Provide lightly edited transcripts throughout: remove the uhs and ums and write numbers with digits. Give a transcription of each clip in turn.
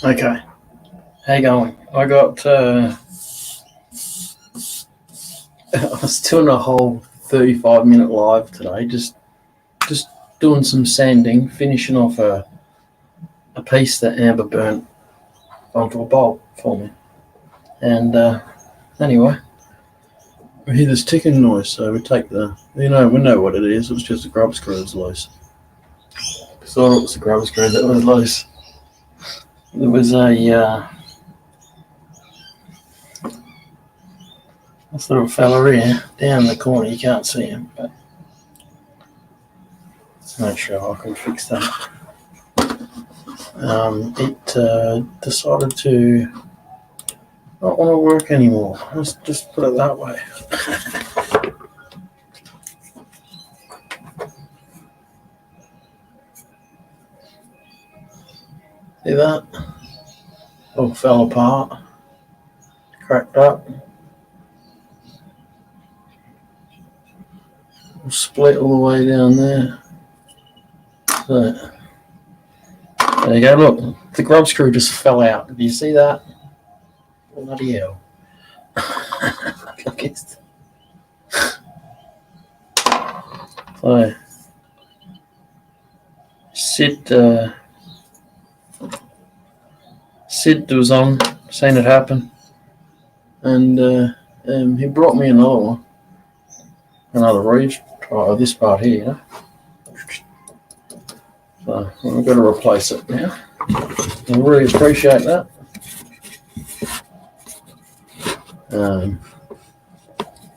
Okay. How you going? I got, I was doing a whole 35-minute live today, just doing some sanding, finishing off a piece that Amber burnt onto a bolt for me. And anyway, we hear this ticking noise, so we take we know what it is. It was just a grub screw that's loose. Thought it was a grub screw that was loose. There was this little fella here down in the corner. You can't see him, but let's make sure I can fix that. It decided to not want to work anymore. Let's just put it that way. See that? All fell apart, cracked up, split all the way down there. So, there you go. Look, the grub screw just fell out. Did you see that? Bloody hell. So, Sid was on, seen it happen, and he brought me another Reeves, this part here, So I've got to replace it now. I really appreciate that.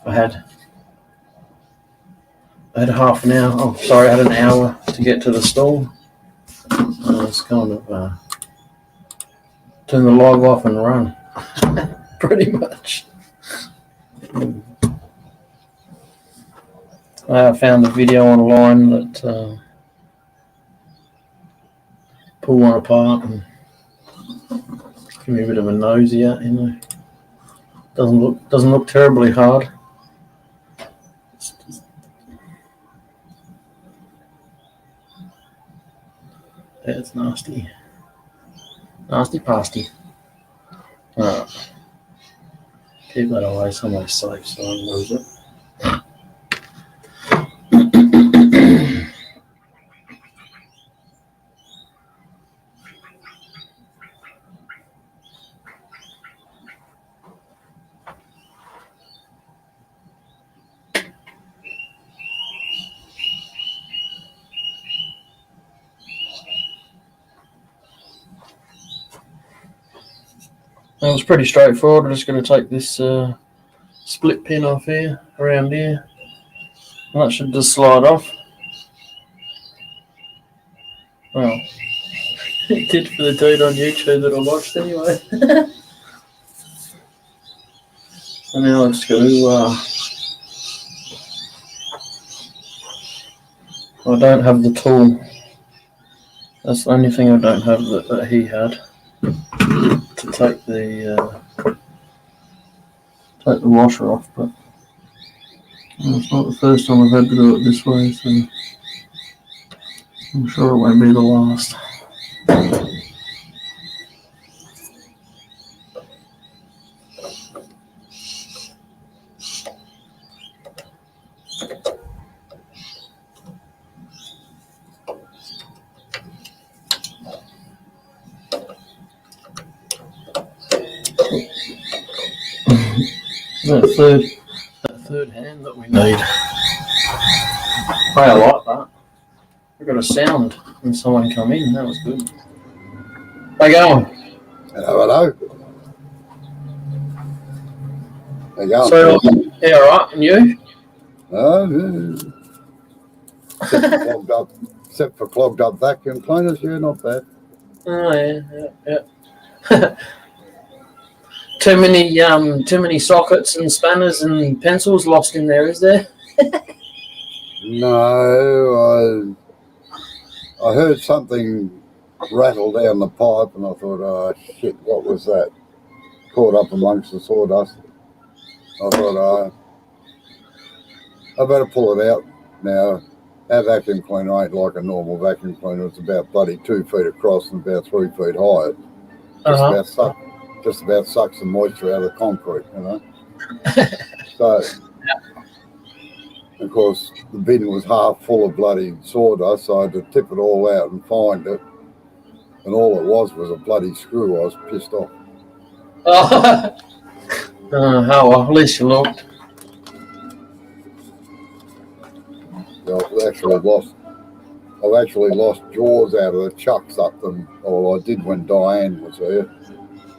I had half an hour. Oh, sorry, I had an hour to get to the store. I was kind of turn the live off and run, pretty much. I found a video online that pull one apart and give me a bit of a nosy at, Doesn't look terribly hard. It's nasty. Nasty pasty. Alright. Keep that away somewhere safe so I don't lose it. That was pretty straightforward. I'm just going to take this split pin off here, around here, and that should just slide off. Well, it did for the dude on YouTube that I watched anyway. So now I'm just going to, I don't have the tool. That's the only thing I don't have that he had. To take the washer off, but it's not the first time I've had to do it this way, so I'm sure it won't be the last. That third hand that we need. I like that. We got a sound when someone come in. That was good. How you going? Hello. How you going? So, yeah, all right. And you? Except for clogged up vacuum cleaners, yeah, not bad. Oh yeah. Too many sockets and spanners and pencils lost in there, is there? No, I heard something rattle down the pipe, and I thought, oh shit, what was that? Caught up amongst the sawdust. I thought, I better pull it out now. Our vacuum cleaner ain't like a normal vacuum cleaner. It's about bloody 2 feet across and about 3 feet high. Uh-huh. just about sucks the moisture out of the concrete, you know. So, of course, the bin was half full of bloody sawdust, so I had to tip it all out and find it. And all it was a bloody screw. I was pissed off. Oh, well, at least you looked. I've actually lost jaws out of the chucks up them. Well, I did when Diane was here.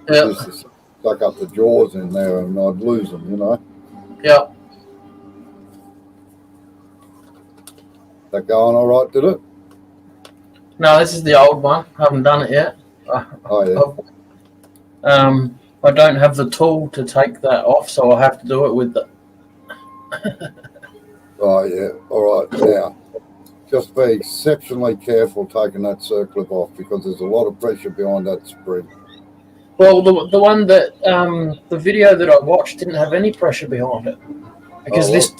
Yeah. Used to suck up the jaws in there and I'd lose them, you know. Yeah. That going all right, did it? No, this is the old one. I haven't done it yet. Oh, yeah. I don't have the tool to take that off, so I'll have to do it with the... Oh, yeah. All right. Now, just be exceptionally careful taking that circlip off because there's a lot of pressure behind that spring. Well, the one that... the video that I watched didn't have any pressure behind it. Because these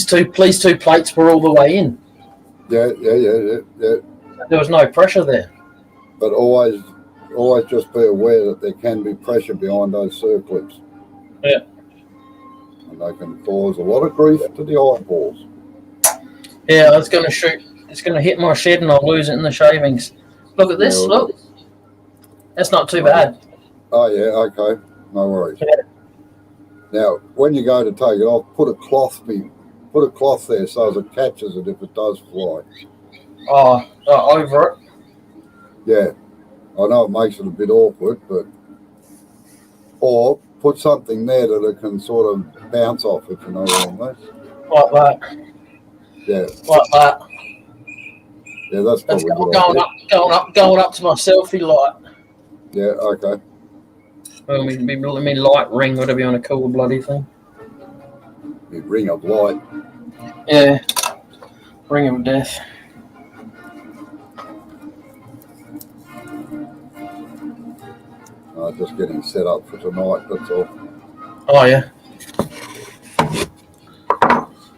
two plates were all the way in. Yeah. There was no pressure there. But always just be aware that there can be pressure behind those circlips. Yeah. And they can cause a lot of grief to the eyeballs. Yeah, it's going to shoot. It's going to hit my shed and I'll lose it in the shavings. Look at this. Look. That's not too bad. Oh, yeah. Okay. No worries. Yeah. Now, when you go to take it off, put a cloth there so as it catches it if it does fly. Oh, over it. Yeah. I know it makes it a bit awkward, but... Or put something there that it can sort of bounce off, if you know what I mean. Like that. Yeah. Like that. Yeah, that's probably going up to my selfie light. Yeah, okay. Well, me light ring, whatever you want to call the bloody thing. The ring of light. Yeah. Ring of death. Just getting set up for tonight, that's all. Oh, yeah.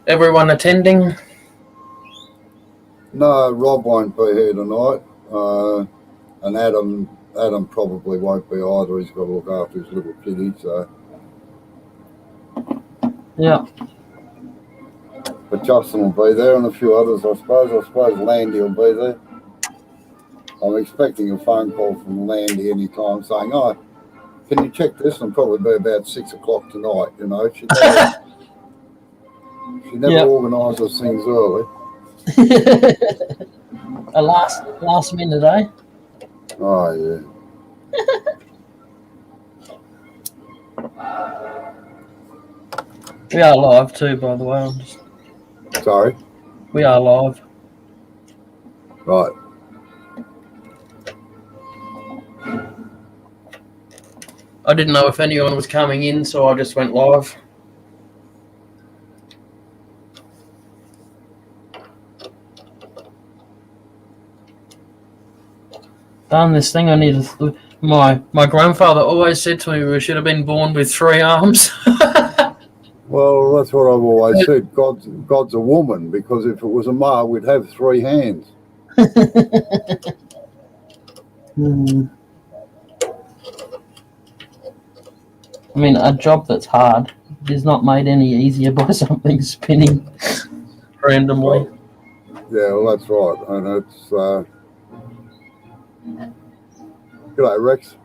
Everyone attending? No, Rob won't be here tonight. And Adam probably won't be either. He's got to look after his little kitty, so. Yeah. But Justin will be there and a few others, I suppose. I suppose Landy will be there. I'm expecting a phone call from Landy any time saying, oh, can you check this? And probably be about 6 o'clock tonight, you know. She never organises things early. A last minute, eh? Oh, yeah. We are live too, by the way. Sorry? We are live. Right. I didn't know if anyone was coming in, so I just went live. Done this thing. I need to. My grandfather always said to me we should have been born with 3 arms. Well, that's what I've always said. God's a woman, because if it was a male, we'd have 3 hands. I mean, a job that's hard is not made any easier by something spinning randomly. Yeah, well, that's right. And it's... G'day, Rex.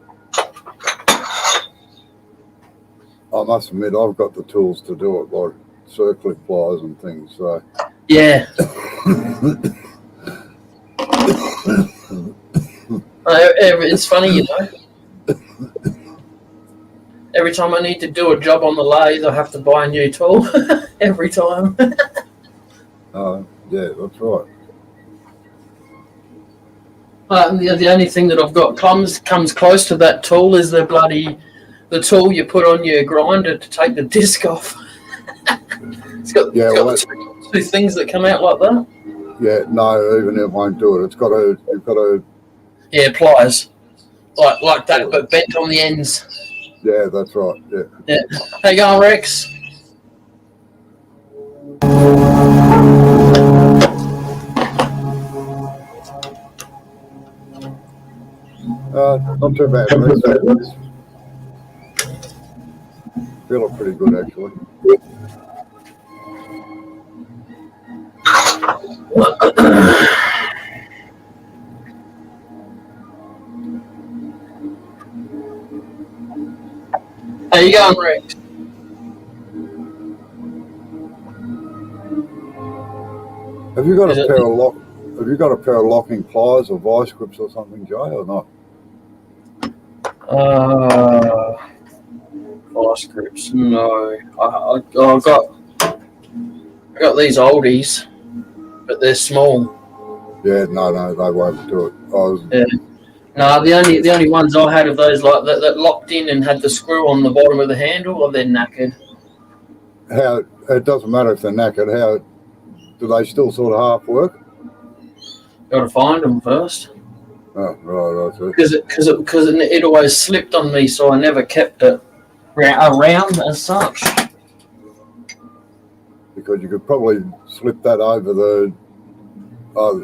I must admit, I've got the tools to do it, like circlip pliers and things, so... Yeah. It's funny, you know. Every time I need to do a job on the lathe, I have to buy a new tool. Every time. Yeah, that's right. The only thing that I've got comes close to that tool is the tool you put on your grinder to take the disc off. It's got 2 things that come out like that. Yeah, no, even it won't do it. You've got to. Yeah, pliers, like that, but bent on the ends. Yeah, that's right. Yeah. How you going, Rex? Not too bad. Feeling pretty good actually. How you going, Rex? Have you got a pair of locking pliers or vice grips or something, Jay, or not? Vice grips? No. I got these oldies, but they're small. Yeah, no, they won't do it. No, the only ones I had of those like that locked in and had the screw on the bottom of the handle, well, they're knackered. How it doesn't matter if they're knackered. How do they still sort of half work? Got to find them first. Oh, right. Because it always slipped on me, so I never kept it around as such. Because you could probably slip that over the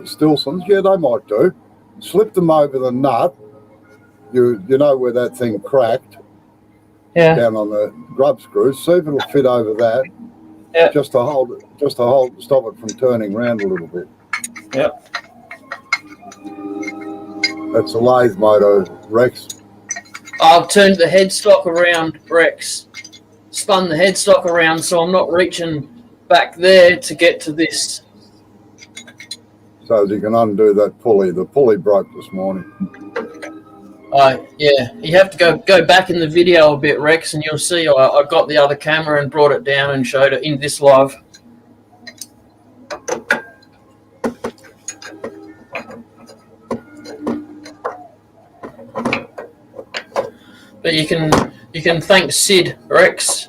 Stilsons. Yeah, they might do. Slip them over the nut. You know where that thing cracked. Yeah. Down on the grub screws. See if it'll fit over that. Yeah. Just to stop it from turning around a little bit. Yep. That's a lathe motor, Rex. I've turned the headstock around, Rex. Spun the headstock around so I'm not reaching back there to get to this. So as you can undo that pulley. The pulley broke this morning. Yeah. You have to go back in the video a bit, Rex, and you'll see I got the other camera and brought it down and showed it in this live. But you can thank Sid, Rex.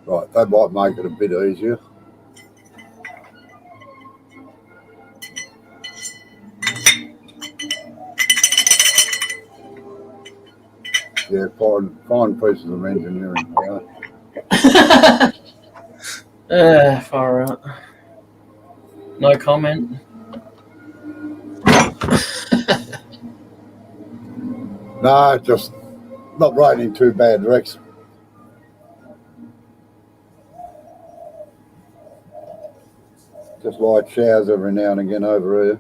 Right, that might make it a bit easier. Yeah, fine pieces of engineering. Far out. No comment. No, just not raining too bad, Rex. Just light showers every now and again over here.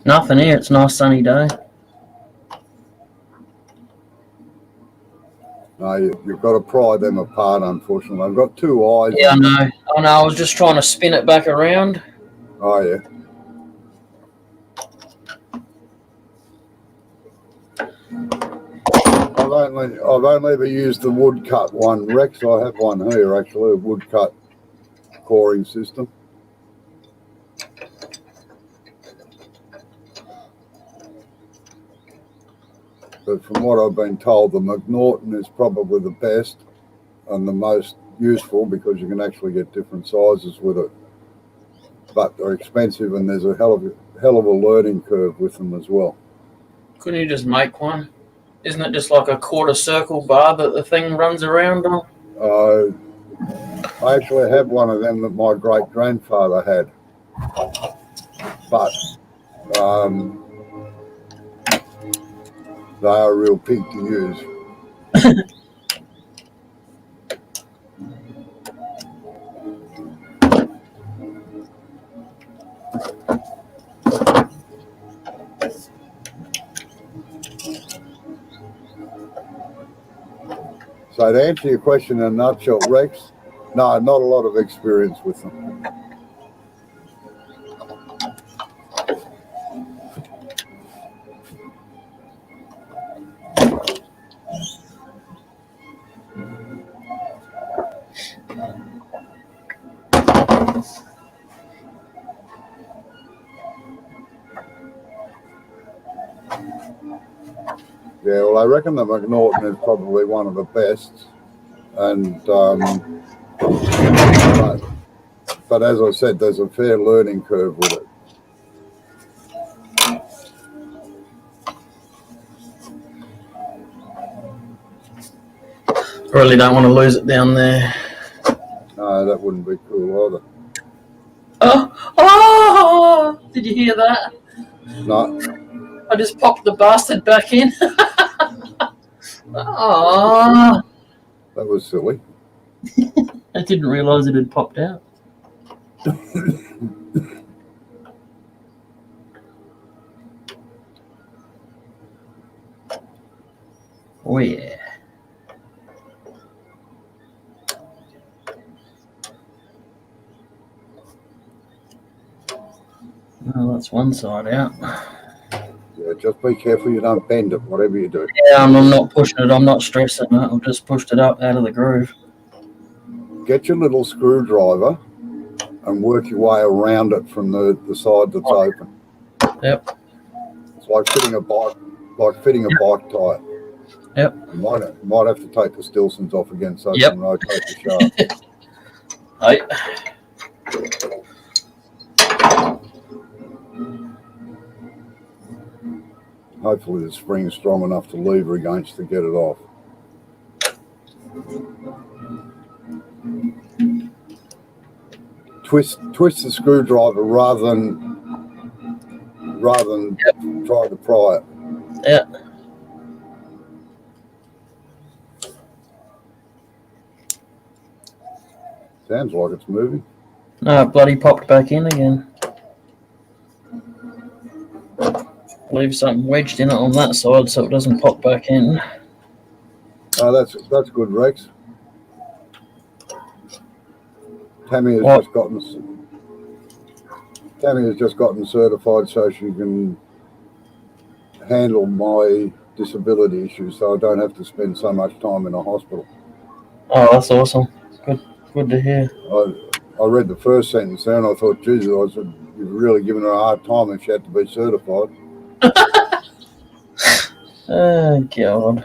Nothing here. It's a nice sunny day. No, you've got to pry them apart, unfortunately. I've got two eyes. Yeah, I know. I was just trying to spin it back around. Oh, yeah. I've only ever used the woodcut one, Rex. I have one here, actually, a woodcut coring system. But from what I've been told, the McNaughton is probably the best and the most useful because you can actually get different sizes with it. But they're expensive and there's a hell of a learning curve with them as well. Couldn't you just make one? Isn't it just like a quarter circle bar that the thing runs around on? I actually have one of them that my great-grandfather had. But they are a real pig to use. So to answer your question in a nutshell, Rex, no, not a lot of experience with them. Yeah, well, I reckon the McNaughton is probably one of the best, and but as I said, there's a fair learning curve with it. I really don't want to lose it down there. No, that wouldn't be cool either. Oh! Did you hear that? No, I just popped the bastard back in. Oh! that was silly. I didn't realise it had popped out. Oh yeah. Well, that's one side out. Yeah, just be careful you don't bend it, whatever you do. Yeah, I'm not pushing it. I'm not stressing it. I've just pushed it up out of the groove. Get your little screwdriver and work your way around it from the side that's open. Yep. It's like fitting a bike tire. Yep. You might have to take the Stilsons off again so Yep. you can rotate the shaft. Hey. Hopefully the spring's strong enough to lever against to get it off. Twist the screwdriver rather than try to pry it. Yeah. Sounds like it's moving. No, it bloody popped back in again. Leave something wedged in it on that side so it doesn't pop back in. Oh, that's good, Rex. Tammy has just gotten certified so she can handle my disability issues, so I don't have to spend so much time in a hospital. Oh, that's awesome. Good to hear. I read the first sentence there and I thought, Jesus, I said, you've really given her a hard time if she had to be certified. Oh, God.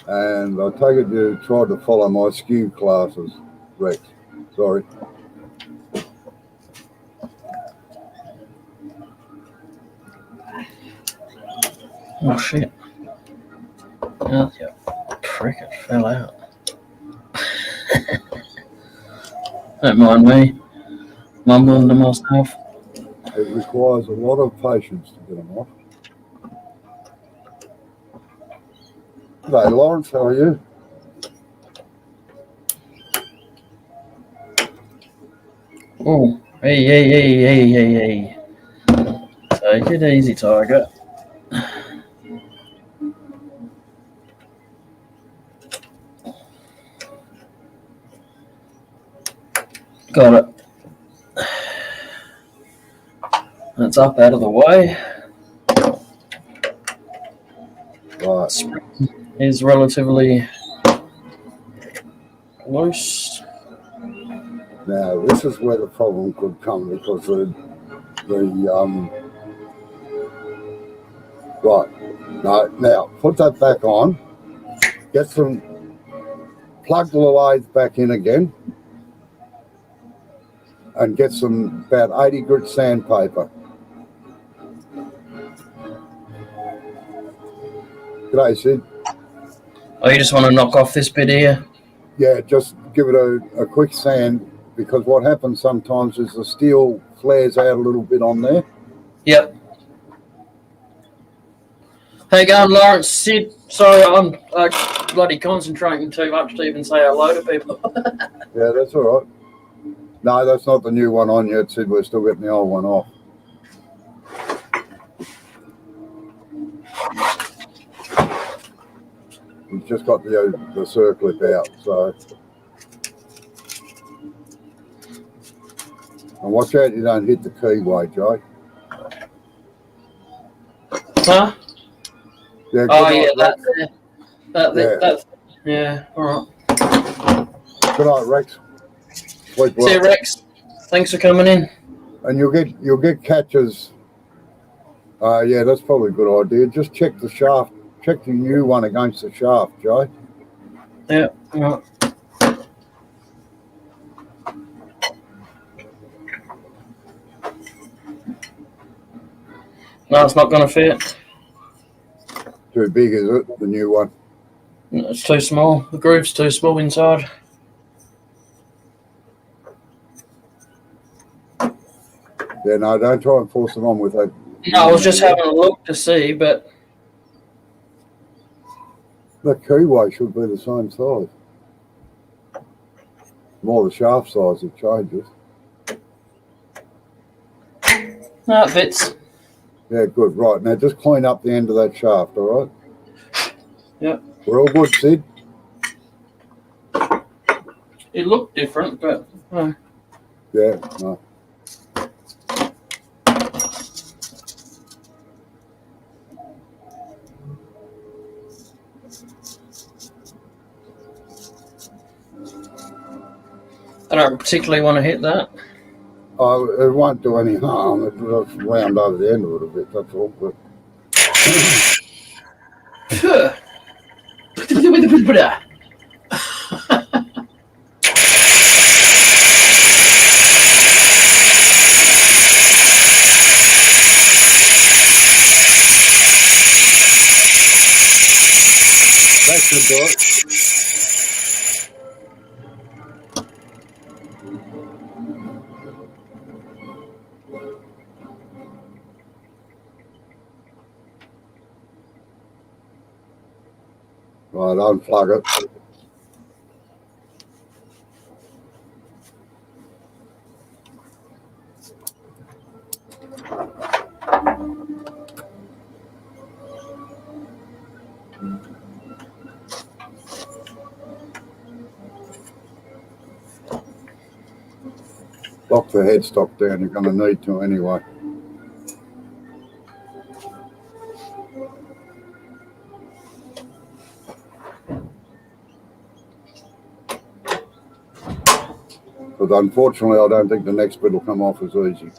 And I take it you tried to follow my skew classes, Rex. Sorry. Oh, shit. Oh, yeah. Frick, it fell out. Don't mind me. Mumbling to myself. It requires a lot of patience to get them off. G'day, Lawrence, how are you? Oh, hey. Take it easy, Tiger. Got it. That's up out of the way. Right. Spring is relatively loose. Now, this is where the problem could come because right. No, now, put that back on. Plug the lathe back in again and get some about 80 grit sandpaper. G'day, Sid. Oh, you just want to knock off this bit here? Yeah, just give it a quick sand because what happens sometimes is the steel flares out a little bit on there. Yep. Hey, going, Lawrence, Sid. Sorry, I'm bloody concentrating too much to even say hello to people. Yeah, that's all right. No, that's not the new one on yet, Sid. We're still getting the old one off. We've just got the circlip out, so. And watch out you don't hit the keyway, Joe. Huh? Yeah, oh, yeah, that's, yeah, all right. Good night, Rex. Sleep well. See you, Rex. Thanks for coming in. And you'll get catches. Yeah, that's probably a good idea. Just check the shaft. Check the new one against the shaft, Joe. Yeah, all right. No, it's not going to fit. Too big, is it? The new one? No, it's too small. The groove's too small inside. Yeah, no, don't try and force them on with that. No, I was just having a look to see, but The keyway should be the same size. More the shaft size that changes. no, it fits. Yeah, good. Right, now just clean up the end of that shaft, all right? Yep. We're all good, Sid? It looked different, but Yeah, no. I don't particularly want to hit that. Oh, it won't do any harm. It'll just round over the end of it a bit, that's all. But that should do it. Right, unplug it. Lock the headstock down. You're going to need to anyway. But unfortunately, I don't think the next bit will come off as easy.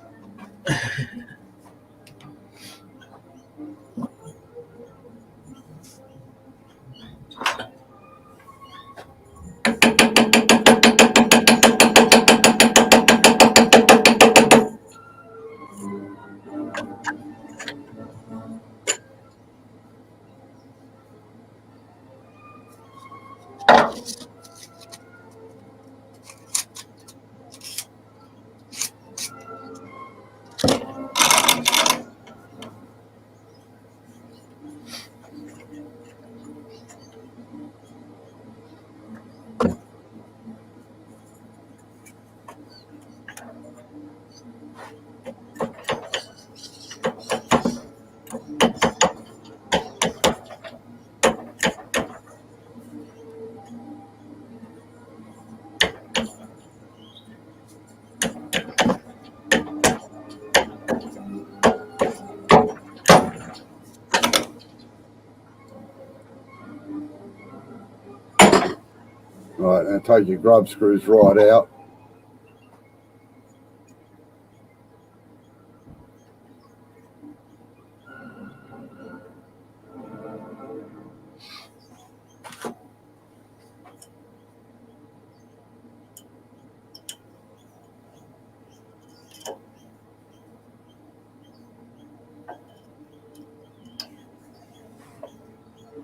Right, now take your grub screws right out.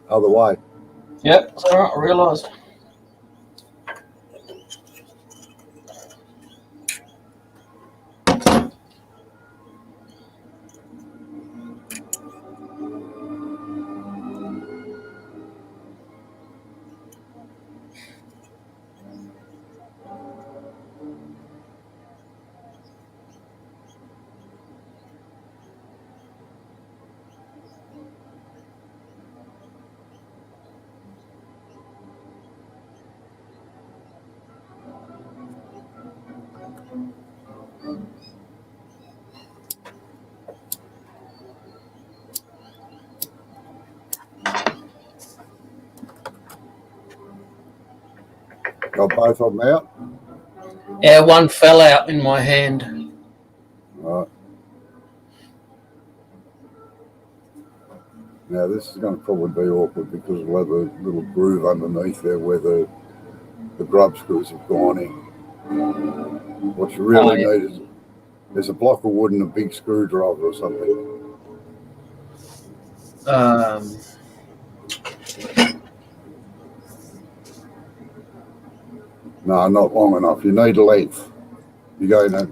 Other way. yep, that's all right. I realised. Got both of them out. Yeah, one fell out in my hand. Right. Now this is going to probably be awkward because we'll have a little groove underneath there where the grub screws have gone in. What you really need is a block of wood and a big screwdriver or something. No, not long enough. You need a length. You're going to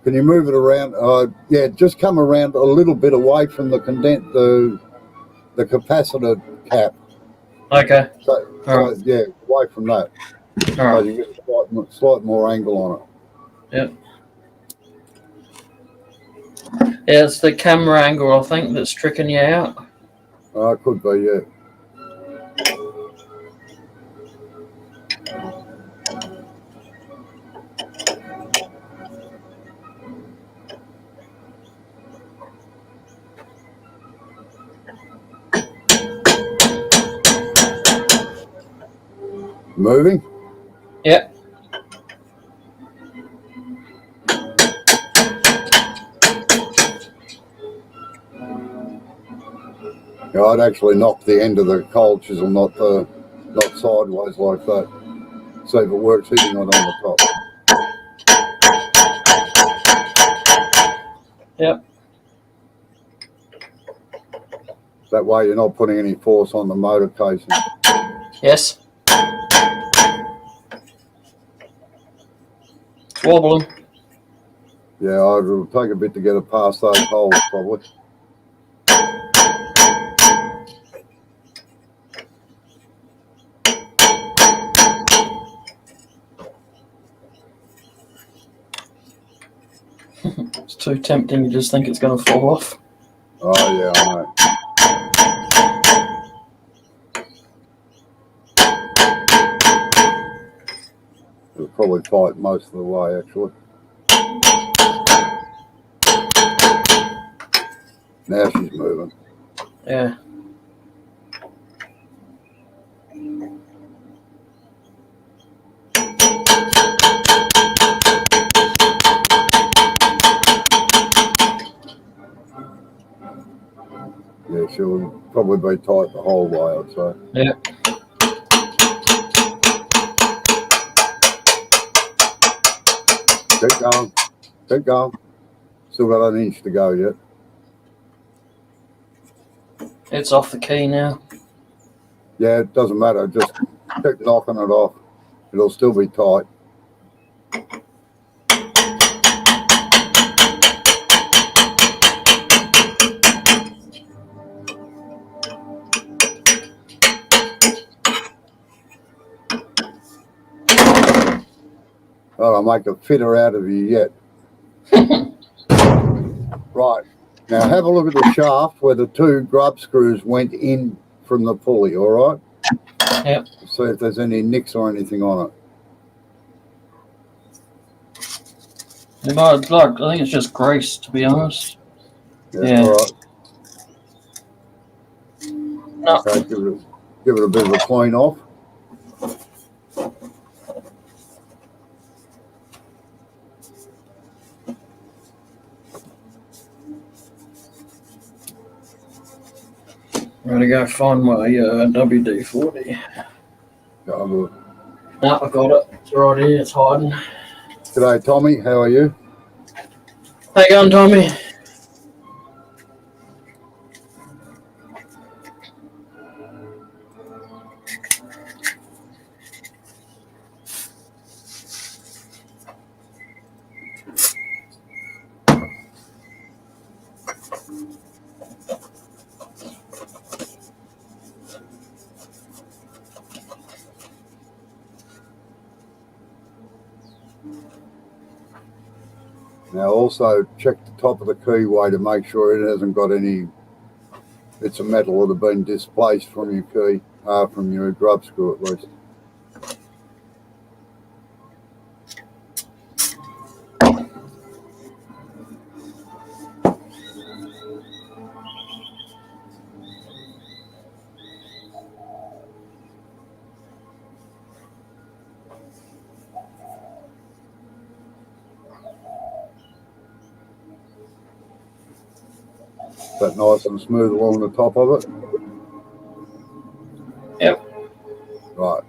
Can you move it around? Yeah, just come around a little bit away from the the capacitor cap. Okay. So All yeah, away from that. right. So you get a slight more angle on it. Yep. Yeah, it's the camera angle, I think, that's tricking you out. It could be, yeah. Moving? Yep. Yeah, I'd actually knock the end of the cold chisel, not sideways like that. See if it works hitting it on the top. Yep. That way you're not putting any force on the motor casing. Yes. It's wobbling. Yeah, it'll take a bit to get it past those holes, probably. It's too tempting. You just think it's going to fall off. Oh, yeah, I know. It'll probably fight most of the way, actually. Now she's moving. Yeah. Yeah, she'll probably be tight the whole way, I'd say. Yeah. Keep going. Keep going. Still got an inch to go yet. It's off the key now. Yeah, it doesn't matter. Just keep knocking it off. It'll still be tight. I'll make a fitter out of you yet. Right. Now have a look at the shaft where the two grub screws went in from the pulley, all right? Yep. See if there's any nicks or anything on it. I think it's just grease, to be honest. Yeah. All right. No. Okay, give it a bit of a clean off. I'm going to go find my WD-40. Go No, I got it. It's right here. It's hiding. G'day, Tommy. How are you? How you going, Tommy? Now also check the top of the keyway to make sure it hasn't got any bits of metal that have been displaced from your key, from your grub screw at least. Is that nice and smooth along the top of it? Yep. Right.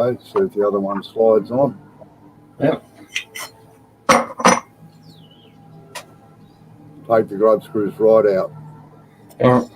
Okay, see if the other one slides on. Yep. Take the grub screws right out. All right.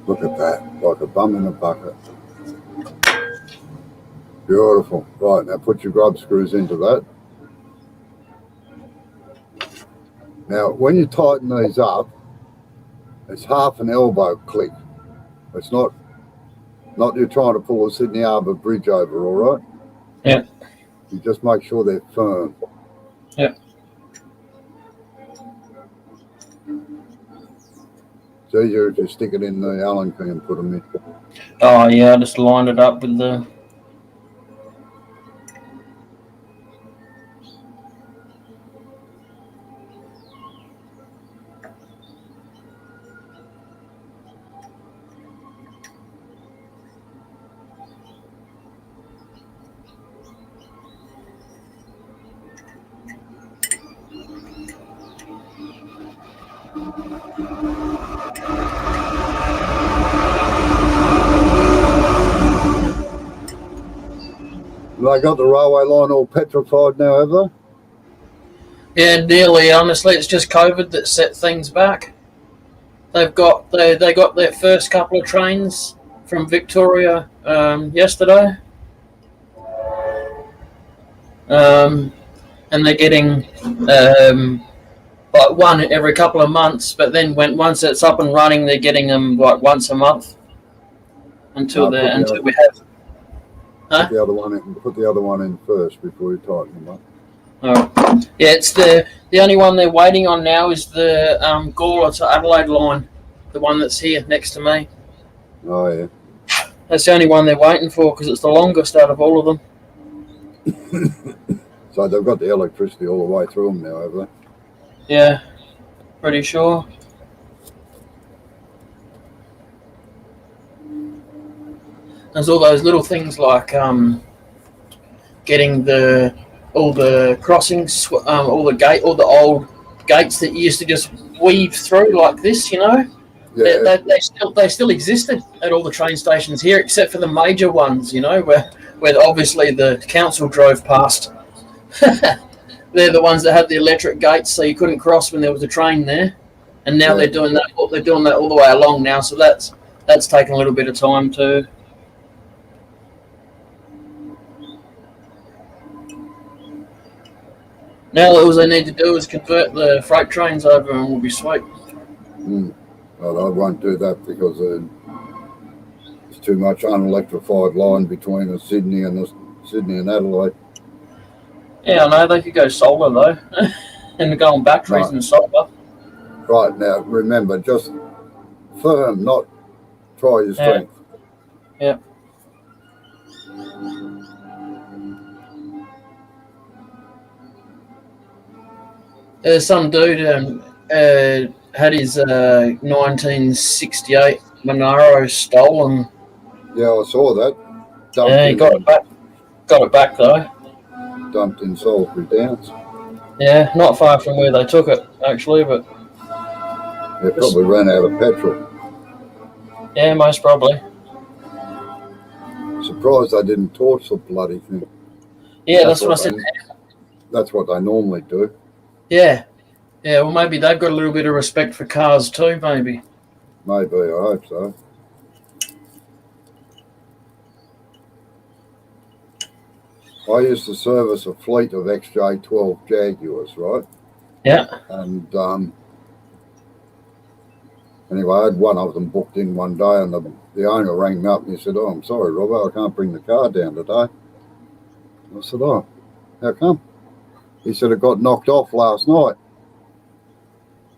Look at that, like a bum in a bucket. Beautiful. Right, now put your grub screws into that. Now, when you tighten these up, it's half an elbow click. It's not you're trying to pull a Sydney Harbour bridge over, all right? Yeah. You just make sure they're firm. Yeah. It's easier if you stick it in the Allen key and put them in. Oh yeah, I just lined it up with the. They got the railway line all petrified now, have they? Yeah, nearly. Honestly, it's just COVID that set things back. They got their first couple of trains from Victoria yesterday, and they're getting like one every couple of months. But then once it's up and running, they're getting them like once a month until we have. Huh? Put the other one in first before you tighten them up. Oh. Yeah, it's the only one they're waiting on now is the Gawler to Adelaide line, the one that's here next to me. Oh yeah. That's the only one they're waiting for because it's the longest out of all of them. So they've got the electricity all the way through them now, have they? Yeah, pretty sure. There's all those little things like getting all the crossings, all the old gates that you used to just weave through like this, you know. Yeah. They still existed at all the train stations here, except for the major ones, you know, where obviously the council drove past. They're the ones that had the electric gates, so you couldn't cross when there was a train there. And now they're doing that. They're doing that all the way along now, so that's taken a little bit of time too. Now all they need to do is convert the freight trains over, and we'll be sweet. Well, I won't do that because there's too much unelectrified line between the Sydney and Adelaide. Yeah, I know they could go solar though, and go on batteries and solar. Right, now remember, just firm, not try your strength. Yeah. There's some dude had his 1968 Monaro stolen. Yeah, I saw that. He got it back. Got it back though. Dumped in Salisbury Downs. Yeah, not far from where they took it actually, but they probably ran out of petrol. Yeah, most probably. Surprised they didn't torch the bloody thing. Yeah, that's what I said. That's what they normally do. Yeah. Yeah, well, maybe they've got a little bit of respect for cars too, maybe. Maybe, I hope so. I used to service a fleet of XJ12 Jaguars, right? Yeah. And anyway, I had one of them booked in one day, and the owner rang me up and he said, "Oh, I'm sorry, Robert, I can't bring the car down today." I said, "Oh, how come?" He said, it got knocked off last night.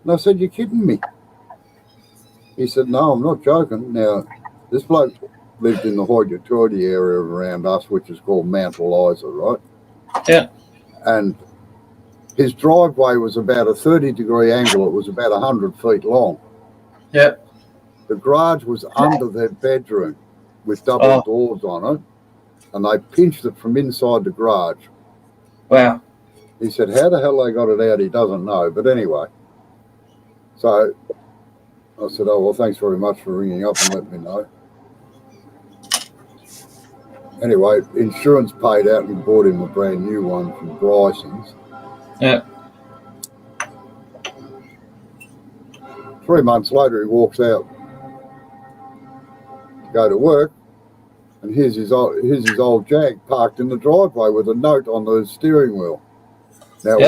And I said, you're kidding me. He said, no, I'm not joking. Now, this bloke lived in the hoity-toity area around us, which is called Mount Eliza, right? Yeah. And his driveway was about a 30-degree angle. It was about 100 feet long. Yeah. The garage was under their bedroom with double doors on it, and they pinched it from inside the garage. Wow. He said, how the hell they got it out, he doesn't know. But anyway, so I said, oh, well, thanks very much for ringing up and letting me know. Anyway, insurance paid out and bought him a brand new one from Bryson's. Yeah. 3 months later, he walks out to go to work, and here's his old Jag parked in the driveway with a note on the steering wheel. Now, it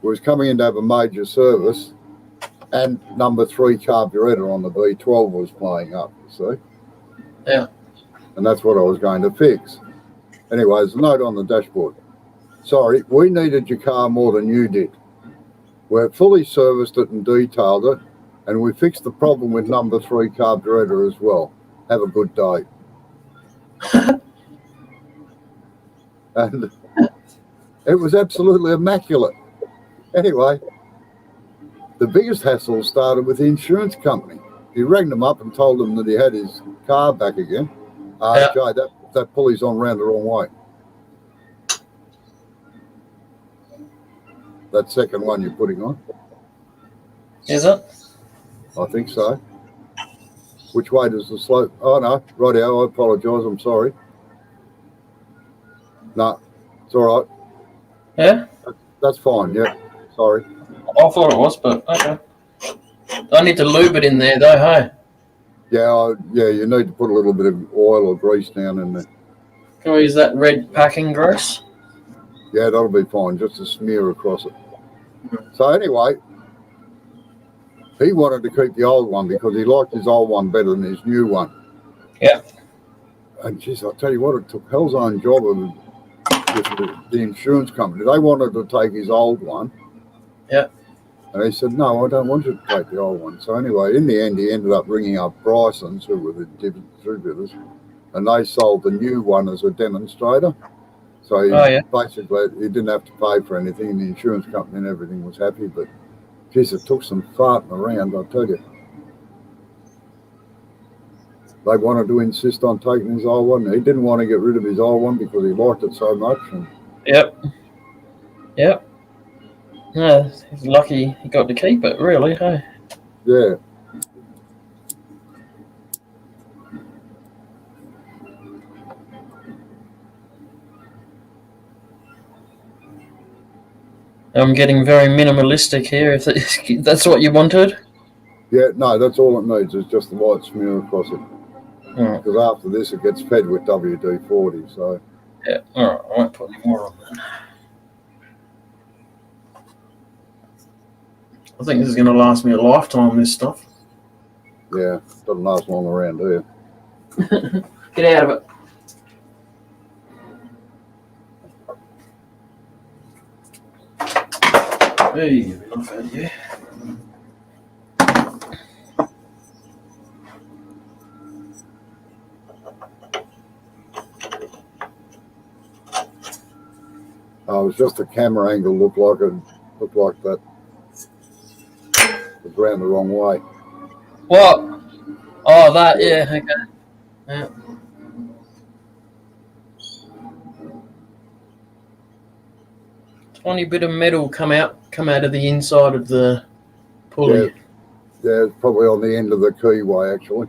was coming in to have a major service, and number 3 carburetor on the V12 was playing up, you see. Yeah. And that's what I was going to fix. Anyway, there's a note on the dashboard. Sorry, we needed your car more than you did. We've fully serviced it and detailed it, and we fixed the problem with number 3 carburetor as well. Have a good day. And it was absolutely immaculate. Anyway, the biggest hassle started with the insurance company. He rang them up and told them that he had his car back again. Jay, that pulley's on round the wrong way. That second one you're putting on. Is it? I think so. Which way does the slope? Oh, no. Rightio, I apologise. I'm sorry. No, it's all right. Yeah? That's fine, yeah. Sorry. I thought it was, but okay. I need to lube it in there, though, hey? Yeah, you need to put a little bit of oil or grease down in there. Can we use that red packing grease? Yeah, that'll be fine, just to smear across it. So anyway, he wanted to keep the old one because he liked his old one better than his new one. Yeah. And geez, I'll tell you what, it took hell's own job of the insurance company. They wanted to take his old one. Yeah. And he said, no, I don't want you to take the old one. So anyway, in the end, he ended up ringing up Bryson's, who were the distributors, and they sold the new one as a demonstrator. So basically, he didn't have to pay for anything, and the insurance company and everything was happy. But geez, it took some farting around, I'll tell you. They wanted to insist on taking his old one. He didn't want to get rid of his old one because he liked it so much. And Yep. Yeah, he's lucky he got to keep it, really, hey? Yeah. I'm getting very minimalistic here, if that's what you wanted. Yeah, no, that's all it needs is just the white smear across it. Alright. Because after this, it gets fed with WD-40, so... Yeah, alright, I won't put any more on then. I think this is going to last me a lifetime, this stuff. Yeah, doesn't last long around here. Get out of it. Hey, enough out of you. It was just the camera angle looked like that. It was round the wrong way. What? Oh, that, yeah, okay. Yeah. Tiny bit of metal come out of the inside of the pulley. Yeah, it's probably on the end of the keyway, actually.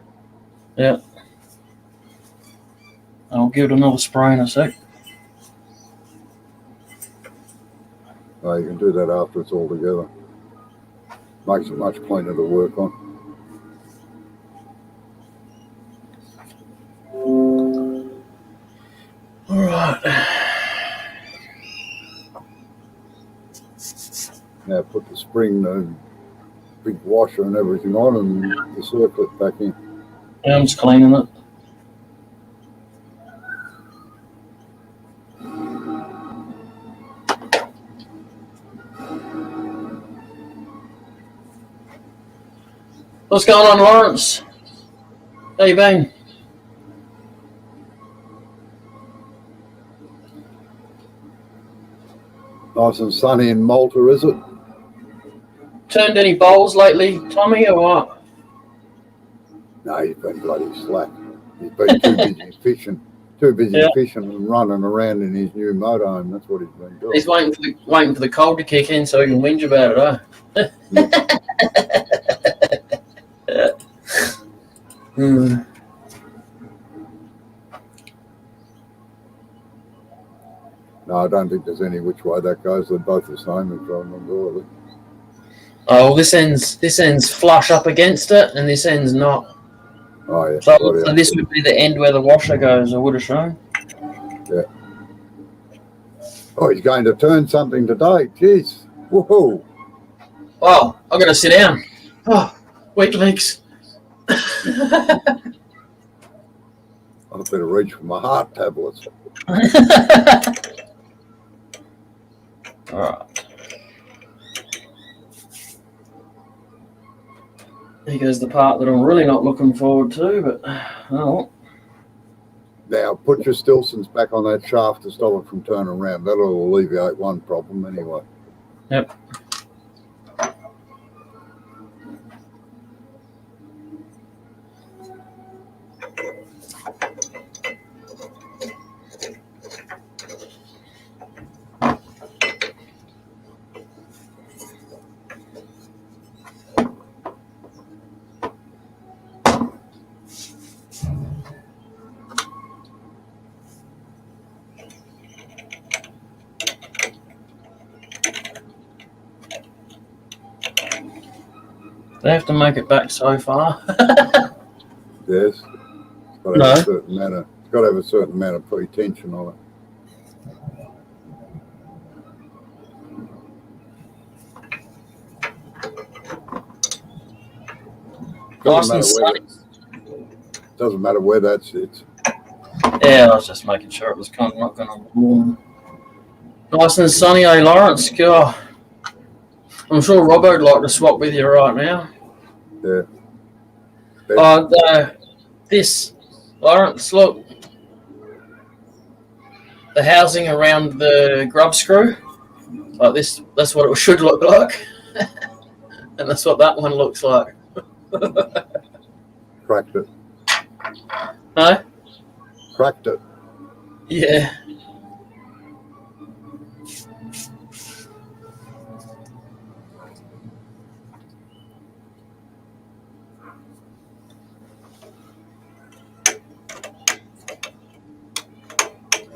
Yeah. I'll give it another spray in a sec. No, you can do that after it's all together. Makes it much cleaner to work on. All right. Now put the spring, the big washer and everything on, and the circlip back in. Yeah, I'm just cleaning it. What's going on, Lawrence? How you been? Nice and sunny in Malta, is it? Turned any bowls lately, Tommy, or what? No, he's been bloody slack. He's been too busy fishing. Too busy fishing and running around in his new motorhome. That's what he's been doing. He's waiting for the cold to kick in so he can whinge about it, huh? No, I don't think there's any which way that goes. They're both the same, if I remember rightly. Oh, well, this end's flush up against it, and this end's not. Oh, yeah. So this would be the end where the washer goes, I would have shown. Yeah. Oh, he's going to turn something today. Jeez. Woohoo. Wow, I've got to sit down. Oh, weak legs. I better reach for my heart tablets. All right. Here goes the part that I'm really not looking forward to, but oh. Now, put your Stilsons back on that shaft to stop it from turning around. That'll alleviate one problem anyway. Yep. They have to make it back so far. Yes. It's got to have a certain amount of, it's got to have a certain amount of pre-tension on it. Doesn't matter where that sits. Yeah, I was just making sure it was kind of not going to warm. Nice and sunny, eh, Lawrence? God. I'm sure Robbo would like to swap with you right now. Yeah. This, Lawrence, look. The housing around the grub screw, like this, that's what it should look like. And that's what that one looks like. Cracked it. No? Cracked it. Yeah.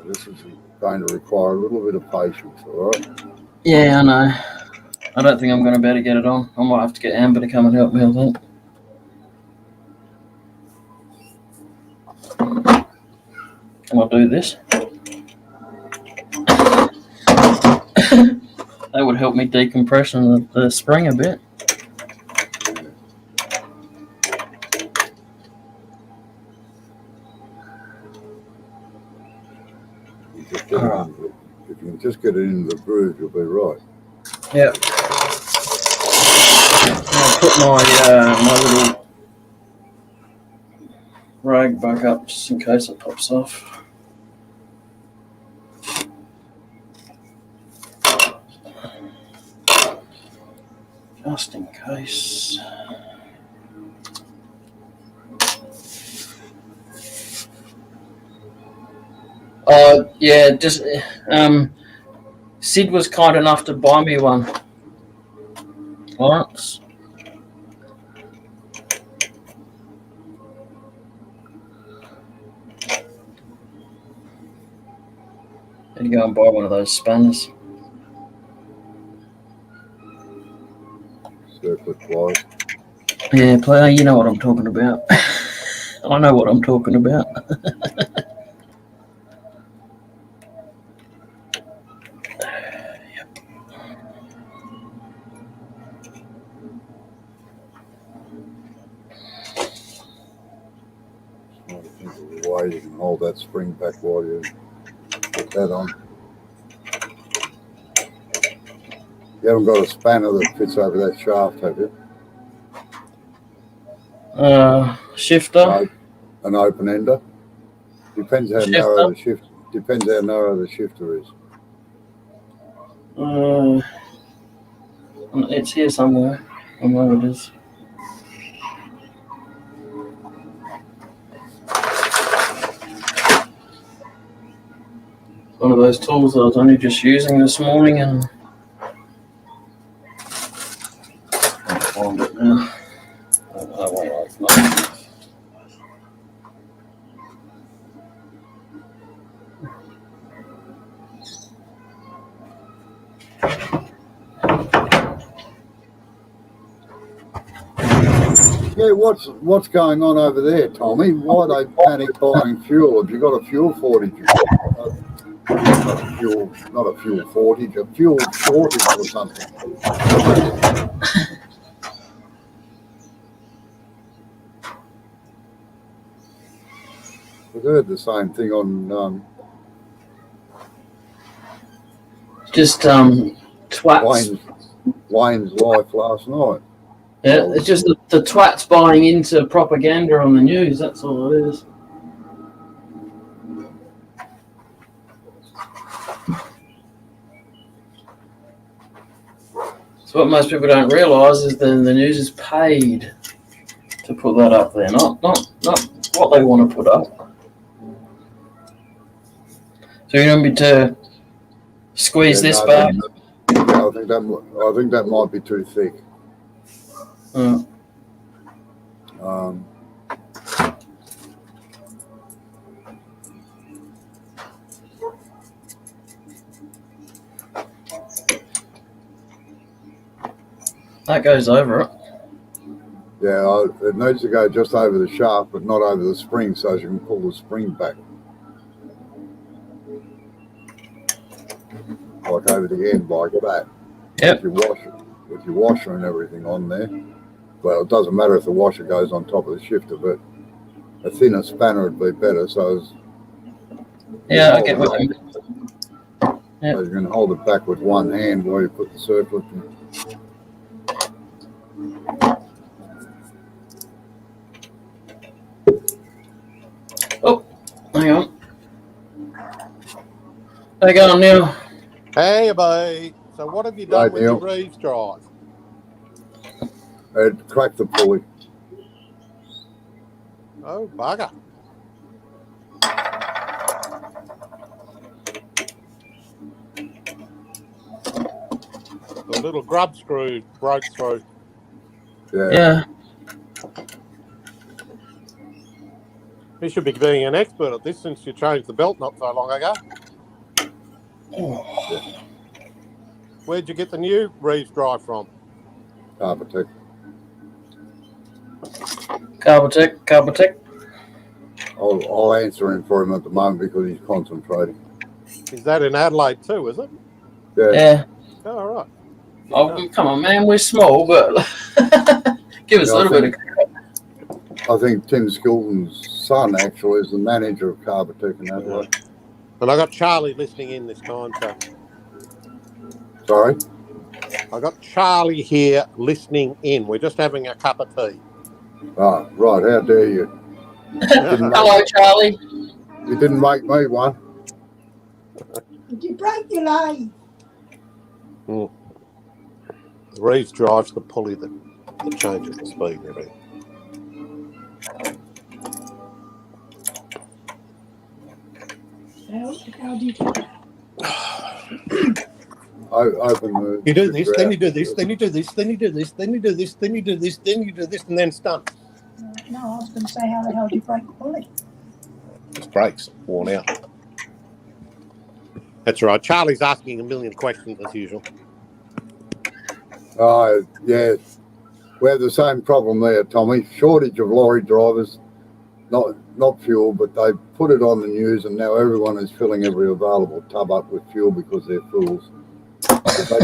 This is going to require a little bit of patience, all right? Yeah, I know. I don't think I'm going to be able to get it on. I might have to get Amber to come and help me, I think. Can I do this? That would help me decompress the spring a bit. If you can just get it into the groove, you'll be right. Yeah. I'll put my little rag back up just in case it pops off. Just in case. Yeah, just Sid was kind enough to buy me one. Lawrence. And go and buy one of those spanners. Circlip wise. Yeah, player, you know what I'm talking about. I know what I'm talking about. Way you can hold that spring back while you put that on. You haven't got a spanner that fits over that shaft, have you? Shifter. An open ender. Depends how narrow the shift. Depends how narrow the shifter is. It's here somewhere. I know it is. One of those tools that I was only just using this morning, and I can't find it now. Yeah, what's going on over there, Tommy? Why are they panic buying fuel? Have you got a fuel shortage? Not a fuel shortage, a fuel shortage or something. I've heard the same thing on just twats. Wayne's life last night. Yeah, it's just the twats buying into propaganda on the news. That's all it is. So what most people don't realise is that the news is paid to put that up there, not what they want to put up. So you want me to squeeze this back? I think that might be too thick. That goes over it. Yeah, it needs to go just over the shaft, but not over the spring, so you can pull the spring back. Like over the end, like that. Yep. With your washer and everything on there. Well, it doesn't matter if the washer goes on top of the shifter, but a thinner spanner would be better. So yeah, I get what you mean. Yep. So you can hold it back with one hand while you put the circlip in. Oh, hang on. How you going, Neil? Hey, boy. So what have you done with your Reeves drive? It cracked the pulley. Oh, bugger. The little grub screw broke through. Yeah. You should be being an expert at this since you changed the belt not so long ago. Yeah. Where'd you get the new Reeves drive from? Carbotech. I'll answer him for him at the moment because he's concentrating. Is that in Adelaide too, is it? Yeah. Oh, all right. Oh, come on, man. We're small, but give us a little bit of credit. I think Tim Skilton's son actually is the manager of Carbotech in Adelaide. Yeah. And I got Charlie listening in this time, so. Sorry? I got Charlie here listening in. We're just having a cup of tea. Ah, right. How dare you? Hello, Charlie. You didn't make me one. Did you break your lathe? The Reeves drives the pulley that changes the speed and everything. How do you do that? Open the. You do this, then you do this, then you do this, then you do this, then you do this, then you do this, then you do this, and then it's done. No, I was going to say, how the hell do you break the pulley? Just breaks, worn out. That's right. Charlie's asking a million questions as usual. Oh, yeah. We have the same problem there, Tommy. Shortage of lorry drivers. Not fuel, but they put it on the news, and now everyone is filling every available tub up with fuel because they're fools. If they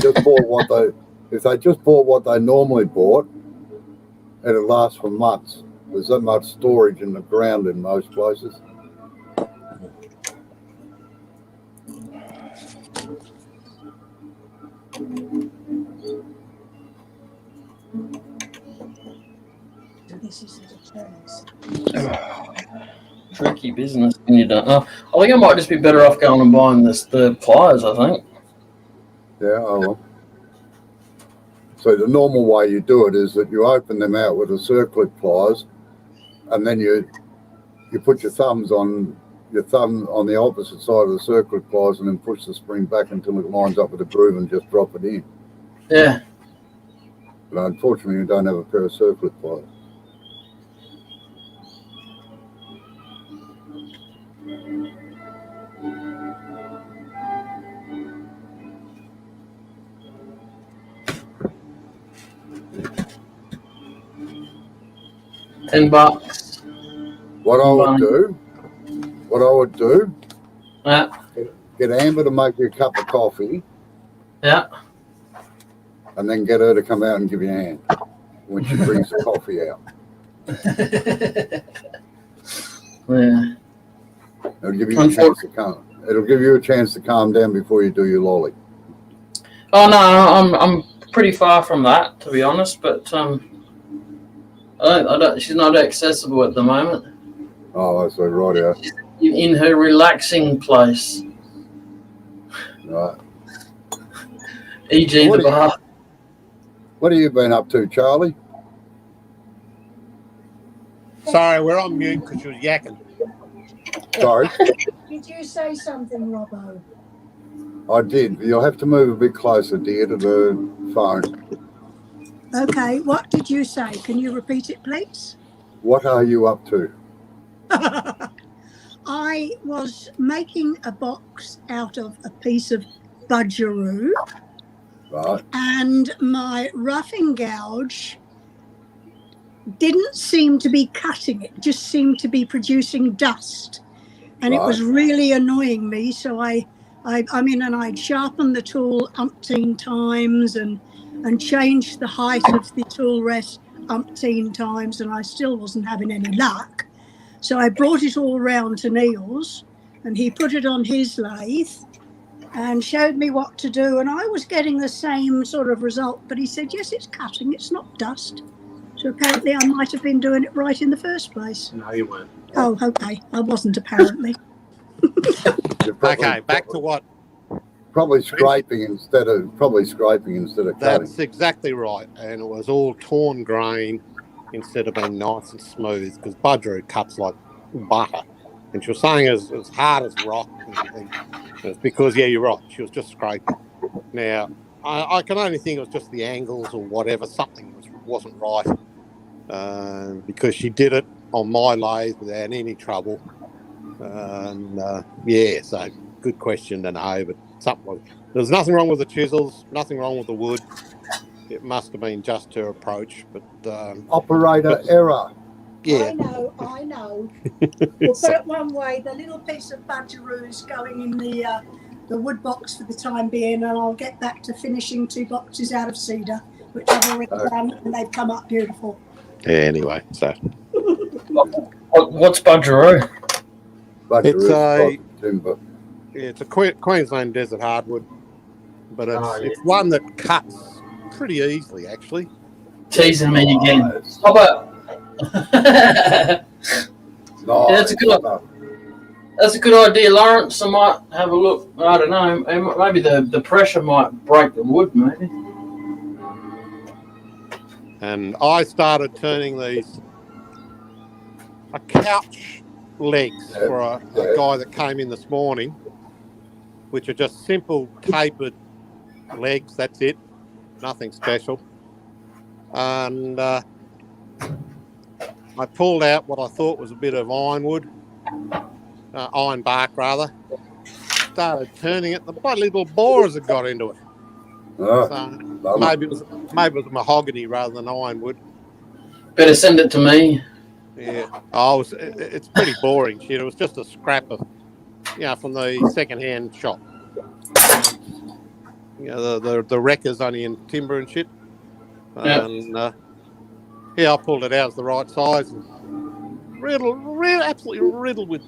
just bought what they normally bought, it'd last for months. There's that much storage in the ground in most places. pieces that are turning. Tricky business when you don't know. I think I might just be better off going and buying the pliers, I think. Yeah, I will. So the normal way you do it is that you open them out with a circlip pliers, and then you put your thumb on the opposite side of the circlip pliers, and then push the spring back until it lines up with the groove, and just drop it in. Yeah. But unfortunately, you don't have a pair of circlip pliers. $10. What I would do, Yeah. get Amber to make you a cup of coffee, Yeah. and then get her to come out and give you a hand when she brings the coffee out. Yeah. It'll give you a chance to calm. It'll give you a chance to calm down before you do your lolly. Oh no, I'm pretty far from that, to be honest. But I don't. She's not accessible at the moment. Oh, so right out. In her relaxing place, Right. e.g. the bar. What have you been up to, Charlie? Sorry, we're on mute because she was yakking. Sorry, Did you say something, Robbo? I did. You'll have to move a bit closer, dear, to the phone. Okay, what did you say? Can you repeat it, please? What are you up to? I was making a box out of a piece of budgeroo, Right. and my roughing gouge didn't seem to be cutting it, just seemed to be producing dust. And it was really annoying me. So I mean, and I'd sharpened the tool umpteen times and changed the height of the tool rest umpteen times, and I still wasn't having any luck. So I brought it all round to Neil's, and he put it on his lathe and showed me what to do. And I was getting the same sort of result, but he said, yes, it's cutting, it's not dust. So apparently I might have been doing it right in the first place. No, you weren't. Oh, okay. I wasn't apparently. Okay, back to what? Probably scraping instead of cutting. That's exactly right. And it was all torn grain instead of being nice and smooth, because budgeroo cuts like butter. And she was saying it's as hard as rock. And it's because, yeah, you're right, she was just scraping. Now, I can only think it was just the angles or whatever. Something wasn't right, because she did it on my lathe without any trouble. Yeah, so good question to know, but something was. There's nothing wrong with the chisels, nothing wrong with the wood. It must have been just her approach, but Operator error. yeah. I know. We'll put it one way. The little piece of budgeroo is going in the wood box for the time being, and I'll get back to finishing 2 boxes out of cedar, which I've already done, and they've come up beautiful. Yeah, anyway, so What's budgeroo? it's a Queensland desert hardwood, but it's one that cuts pretty easily, actually. Teasing me again. How about? No, Yeah, that's a good idea, Lawrence. I might have a look. I don't know. Maybe the pressure might break the wood, maybe. And I started turning these couch legs for a guy that came in this morning, which are just simple tapered legs. That's it, nothing special. And I pulled out what I thought was a bit of iron bark rather. Started turning it. The bloody little borers had got into it. So maybe it was mahogany rather than ironwood. Better send it to me. Yeah. It's pretty boring shit. It was just a scrap of, from the second-hand shop. The wreckers only in timber and shit. And I pulled it out as the right size. And absolutely riddled with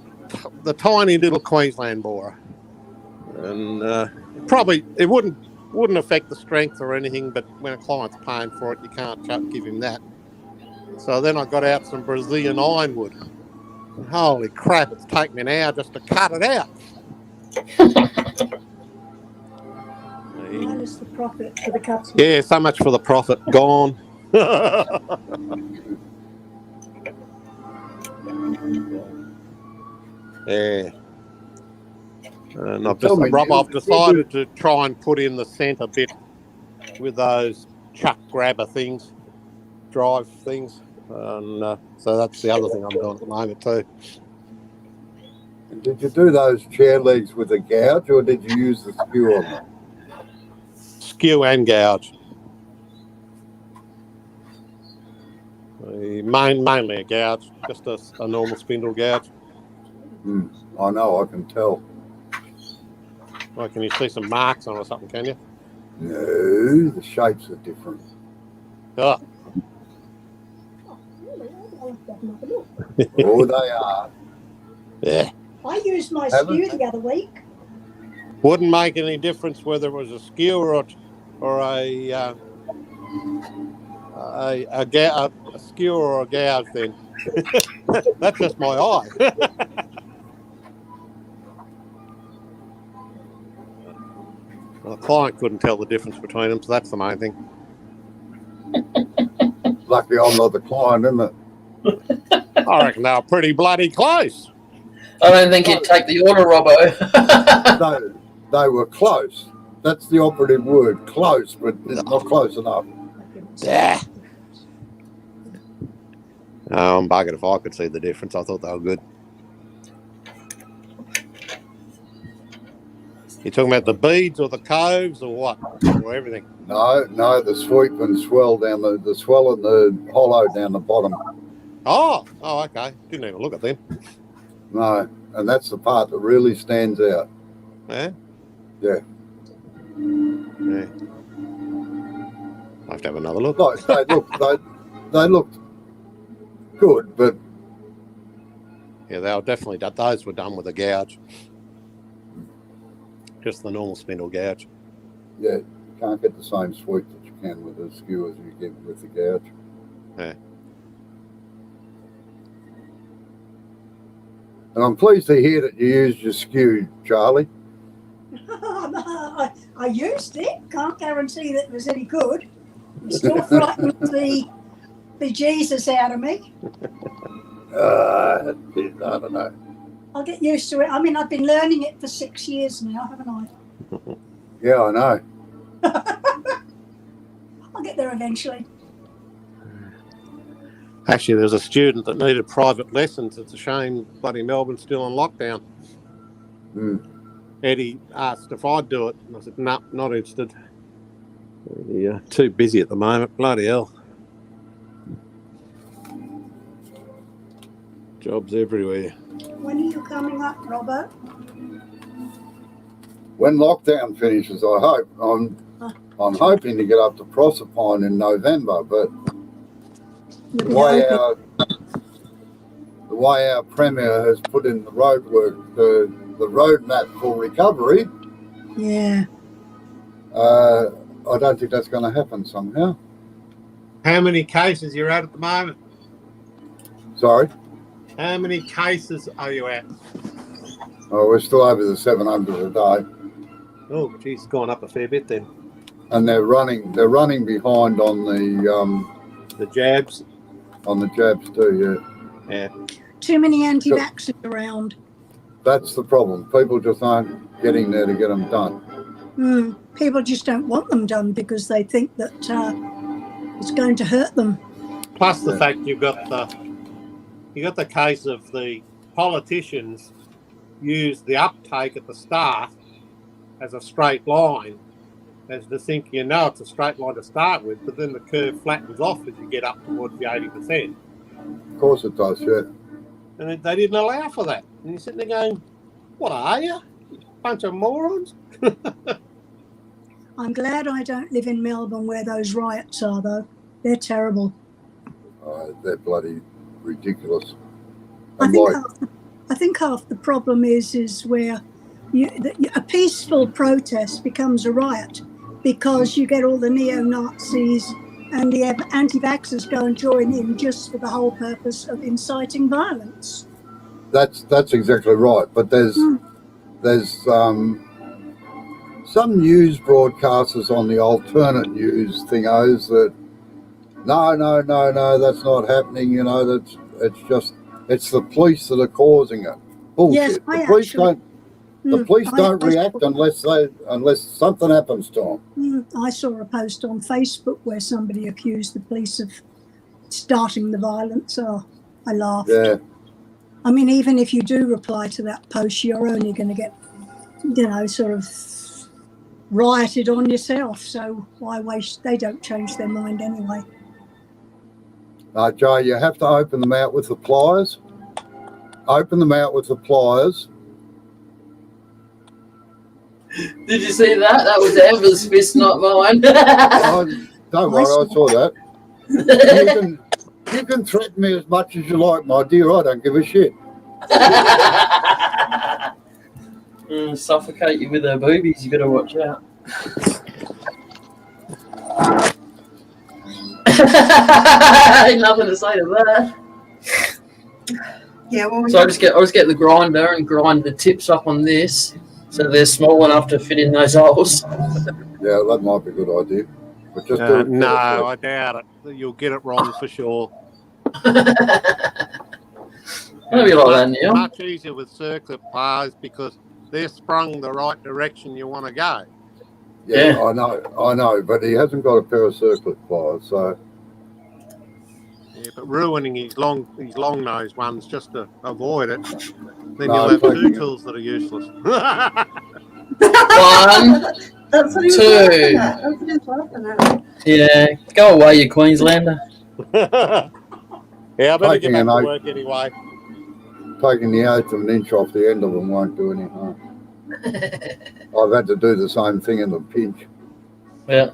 the tiny little Queensland borer. And probably it wouldn't affect the strength or anything, but when a client's paying for it, you can't give him that. So then I got out some Brazilian ironwood. And holy crap, it's taken me an hour just to cut it out. Minus the profit for the customer. Yeah, so much for the profit. Gone. Yeah. And I've decided to try and put in the centre bit with those chuck grabber things, drive things. And so that's the other thing I'm doing at the moment too. Did you do those chair legs with a gouge, or did you use the skew on them? Skew and gouge. Mainly a gouge, just a normal spindle gouge. I know, I can tell. Well, can you see some marks on or something, can you? No, the shapes are different. Oh. Oh, they are. Yeah. I used my skew the other week. Wouldn't make any difference whether it was a skew or a skew or a gouge then. That's just my eye. The client couldn't tell the difference between them, so that's the main thing. Lucky I'm not the client, isn't it? I reckon they were pretty bloody close. I don't think you'd take the order, Robbo. They were close. That's the operative word. Close, but not close enough. Yeah. I'm buggered if I could see the difference. I thought they were good. You talking about the beads or the coves or what? Or everything? No, the sweep and swell down the swell and the hollow down the bottom. Oh, okay. Didn't even look at them. No, and that's the part that really stands out. Yeah? Yeah. Yeah. I have to have another look. No, they looked good, but yeah, they were definitely done. Those were done with a gouge. Just the normal spindle gouge. yeah, you can't get the same sweep that you can with a skew as you get with the gouge. Yeah. And I'm pleased to hear that you used your skew, Charlie. I used it. Can't guarantee that it was any good. It still frightens the Jesus out of me. I don't know. I'll get used to it. I mean, I've been learning it for 6 years now, haven't I? Yeah, I know. I'll get there eventually. Actually, there's a student that needed private lessons. It's a shame bloody Melbourne's still on lockdown. Eddie asked if I'd do it, and I said, no, not interested. Yeah, too busy at the moment. Bloody hell. Jobs everywhere. When are you coming up, Robert? When lockdown finishes, I hope. I'm hoping to get up to Proserpine in November, but the way our Premier has put in the roadwork, the roadmap for recovery, yeah, I don't think that's going to happen somehow. How many cases you're at the moment? Sorry? How many cases are you at? Oh, we're still over the 700 a day. Oh, geez, it's gone up a fair bit then. And they're running behind on the jabs. On the jabs too, yeah. Too many anti-vaxxers around. That's the problem. People just aren't getting there to get them done. People just don't want them done because they think that it's going to hurt them. Plus the fact you've got the case of the politicians use the uptake at the start as a straight line, as to think it's a straight line to start with, but then the curve flattens off as you get up towards the 80%. Of course it does, yeah. And they didn't allow for that. And you're sitting there going, what are you? Bunch of morons? I'm glad I don't live in Melbourne where those riots are, though. They're terrible. They're bloody ridiculous. I think half the problem is where a peaceful protest becomes a riot because you get all the neo-Nazis and the anti-vaxxers go and join in just for the whole purpose of inciting violence. That's exactly right. But there's some news broadcasters on the alternate news thingos that no, that's not happening. You know, it's the police that are causing it. Bullshit. Yes, The police don't react unless something happens to them. I saw a post on Facebook where somebody accused the police of starting the violence. Oh, I laughed. Yeah. I mean, even if you do reply to that post, you're only going to get, sort of rioted on yourself. So why waste? They don't change their mind anyway. Joe, you have to open them out with the pliers. Open them out with the pliers. Did you see that? That was Amber's fist, not mine. Don't worry, I saw that. You can threaten me as much as you like, my dear. I don't give a shit. Suffocate you with her boobies. You better watch out. Ain't nothing to say to that. Yeah, well, So I just get the grinder and grind the tips up on this, so they're small enough to fit in those holes. Yeah, that might be a good idea. But just no, I doubt it. You'll get it wrong for sure. Maybe like that, Neil. Much easier with circlip pliers because they're sprung the right direction you want to go. Yeah, I know, but he hasn't got a pair of circlip pliers, so. Yeah, but ruining his long nose ones just to avoid it. Then you'll have two tools that are useless. 1, that's what he was 2. laughing at. That's what he was laughing at. Yeah, go away, you Queenslander. Yeah, I better get back to work anyway. Taking the 1/8 of an inch off the end of them won't do any harm. I've had to do the same thing in the pinch. Yeah.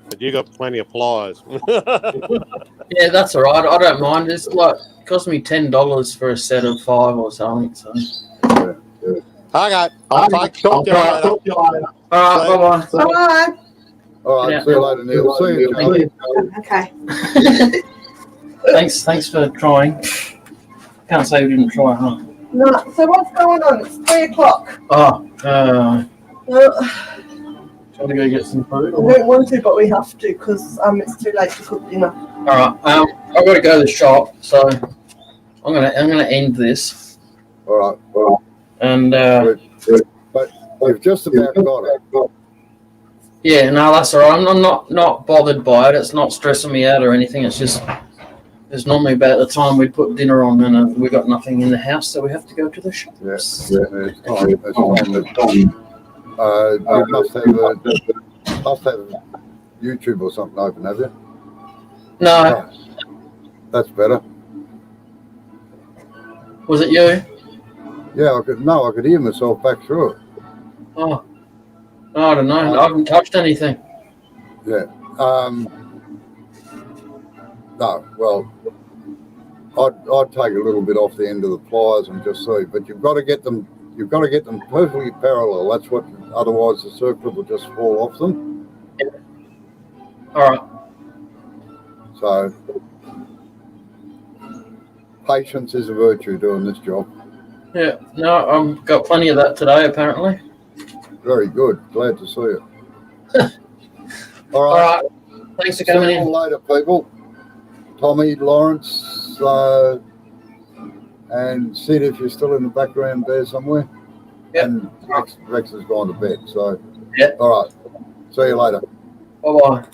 But you got plenty of pliers. Yeah, that's all right. I don't mind. It's like it cost me $10 for a set of 5 or something. So. Okay, I'll talk to you later. All right, bye-bye. Bye. All right, Yeah. see you later, Neil. See you, Thank Joe. you. Okay. Thanks for trying. Can't say we didn't try, huh? No, so what's going on? It's 3 o'clock. Oh, Well, trying to go get some food. we don't want to, but we have to because it's too late to cook dinner. All right, I've got to go to the shop, so I'm gonna end this. All right. And But we've just about got it. yeah, no, that's all right. I'm not bothered by it. It's not stressing me out or anything. It's just it's normally about the time we put dinner on, and we got nothing in the house, so we have to go to the shop. Yeah, it's time. You must have YouTube or something open, have you? No, That's better. was it you? Yeah, I could hear myself back through it. Oh, I don't know. I haven't touched anything. Yeah. No, well, I'd take a little bit off the end of the pliers and just see, but you've got to get them perfectly parallel. That's what, otherwise the circlip will just fall off them. All right. So patience is a virtue doing this job. Yeah. No, I've got plenty of that today, apparently. Very good. Glad to see it. All All right. right. Thanks for See coming you in. all later, people. Tommy, Lawrence, and Sid, if you're still in the background there somewhere. Yep. And Rex has gone to bed. So, Yep. all right. See you later. Bye-bye.